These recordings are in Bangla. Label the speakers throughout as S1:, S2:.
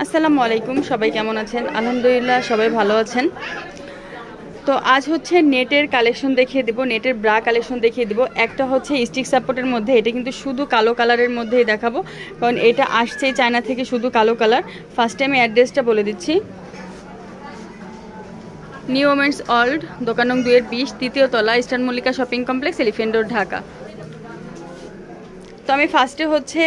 S1: আসসালামু আলাইকুম, সবাই কেমন আছেন? আলহামদুলিল্লাহ সবাই ভালো আছেন। তো আজ হচ্ছে নেটের কালেকশন দেখিয়ে দেব, নেটের ব্রা কালেকশন দেখিয়ে দেব। একটা হচ্ছে স্টিক সাপোর্টের মধ্যে, এটা কিন্তু শুধু কালো কালারের মধ্যেই দেখাবো, কারণ এটা আসছেই চায়না থেকে শুধু কালো কালার। ফার্স্টে আমি অ্যাড্রেসটা বলে দিচ্ছি। নিউ ওমেন্স ওয়ার্ল্ড, দোকান নং 2-20, তৃতীয় তলা, eastern Mallika shopping complex, elephant road, Dhaka. তো আমি ফার্স্টে হচ্ছে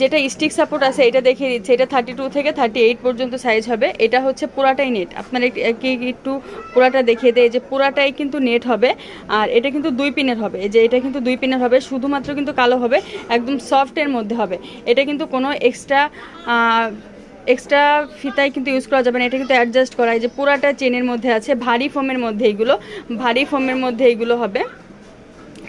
S1: যেটা স্টিক সাপোর্ট আছে এটা দেখিয়ে দিচ্ছে। এটা 32 থেকে 38 পর্যন্ত সাইজ হবে। এটা হচ্ছে পুরাটাই নেট। আপনারা একটু পুরাটা দেখিয়ে দেয় যে পুরাটাই কিন্তু নেট হবে। আর এটা কিন্তু 2 পিনের হবে। এই যে এটা কিন্তু 2 পিনের হবে, শুধুমাত্র কিন্তু কালো হবে, একদম সফটের মধ্যে হবে। এটা কিন্তু কোনো এক্সট্রা ফিতায় কিন্তু ইউজ করা যাবে না, এটা কিন্তু অ্যাডজাস্ট করা। এই যে পুরাটা চেনের মধ্যে আছে, ভারী ফোমের মধ্যে এইগুলো হবে।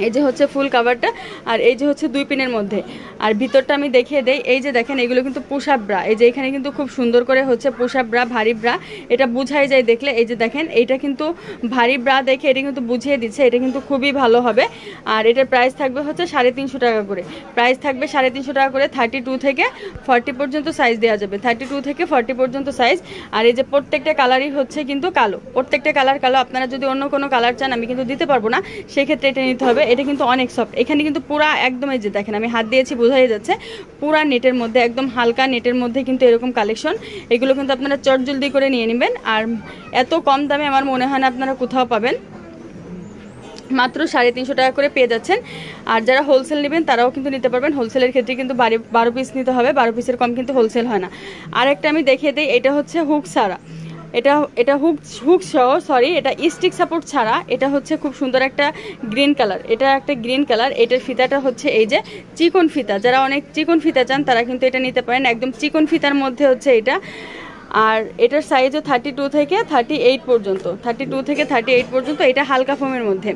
S1: এই যে হচ্ছে ফুল কাভারটা, আর এই যে হচ্ছে 2 পিনের মধ্যে। আর ভিতরটা আমি দেখিয়ে দেই। এই যে দেখেন, এগুলো কিন্তু পুশ আপ ব্রা। এই যে এখানে কিন্তু খুব সুন্দর করে হচ্ছে পুশ আপ ব্রা, ভারী ব্রা, এটা বুঝাই যায় দেখলে। এই যে দেখেন, এইটা কিন্তু ভারী ব্রা দেখে এটা কিন্তু বুঝিয়ে দিচ্ছে, এটা কিন্তু খুবই ভালো হবে। আর এটার প্রাইস থাকবে হচ্ছে 350 টাকা করে। প্রাইস থাকবে 350 টাকা করে। 32 থেকে 40 পর্যন্ত সাইজ দেওয়া যাবে, 32 থেকে 40 পর্যন্ত সাইজ। আর এই যে প্রত্যেকটা কালারই হচ্ছে কিন্তু কালো, প্রত্যেকটা কালার কালো। আপনারা যদি অন্য কোনো কালার চান আমি কিন্তু দিতে পারবো না, সেক্ষেত্রে এটা নিতে হবে। এটা কিন্তু অনেক সফট। এখানে কিন্তু পুরা একদম, এই যে দেখেন আমি হাত দিয়েছি, বোঝাই যাচ্ছে পুরা নেটের মধ্যে, একদম হালকা নেটের মধ্যে কিন্তু এরকম কালেকশন। এগুলো কিন্তু আপনারা চটজলদি করে নিয়ে নেবেন। আর এত কম দামে আমার মনে হয় না আপনারা কোথাও পাবেন। মাত্র 350 টাকা করে পেয়ে যাচ্ছেন। আর যারা হোলসেল নেবেন তারাও কিন্তু নিতে পারবেন। হোলসেলের ক্ষেত্রে কিন্তু 12 পিস নিতে হবে, 12 পিসের কম কিন্তু হোলসেল হয় না। আর একটা আমি দেখিয়ে দিই, এটা হচ্ছে হুক ছাড়া, এটা হুক সহ, সরি, এটা স্টিক সাপোর্ট ছাড়া। এটা হচ্ছে খুব সুন্দর একটা গ্রিন কালার, এটা একটা গ্রিন কালার। এটার ফিতাটা হচ্ছে এই যে চিকন ফিতা, যারা অনেক চিকন ফিতা চান তারা কিন্তু এটা নিতে পারেন, একদম চিকন ফিতার মধ্যে হচ্ছে এটা। আর এটার সাইজও 32 থেকে 38 পর্যন্ত, 32 থেকে 38 পর্যন্ত। এটা হালকা ফোমের মধ্যে,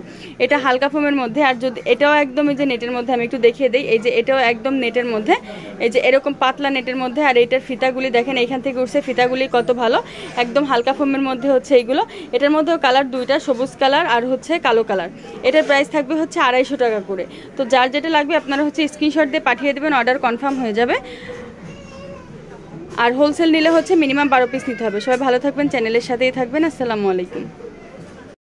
S1: এটা হালকা ফোমের মধ্যে। আর যদি এটাও একদম এই যে নেটের মধ্যে, আমি একটু দেখিয়ে দিই। এই যে এটাও একদম নেটের মধ্যে, এই যে এরকম পাতলা নেটের মধ্যে। আর এটার ফিতাগুলি দেখেন, এইখান থেকে উঠছে ফিতাগুলি কত ভালো, একদম হালকা ফোমের মধ্যে হচ্ছে এইগুলো। এটার মধ্যেও কালার দুইটা, সবুজ কালার আর হচ্ছে কালো কালার। এটার প্রাইস থাকবে হচ্ছে 250 টাকা করে। তো যার যেটা লাগবে আপনারা হচ্ছে স্ক্রিনশট দিয়ে পাঠিয়ে দেবেন, অর্ডার কনফার্ম হয়ে যাবে। আর হোলসেল নিলে হচ্ছে মিনিমাম 12 পিস নিতে হবে। সবাই ভালো থাকবেন, চ্যানেলের সাথেই থাকবেন। আসসালামু আলাইকুম।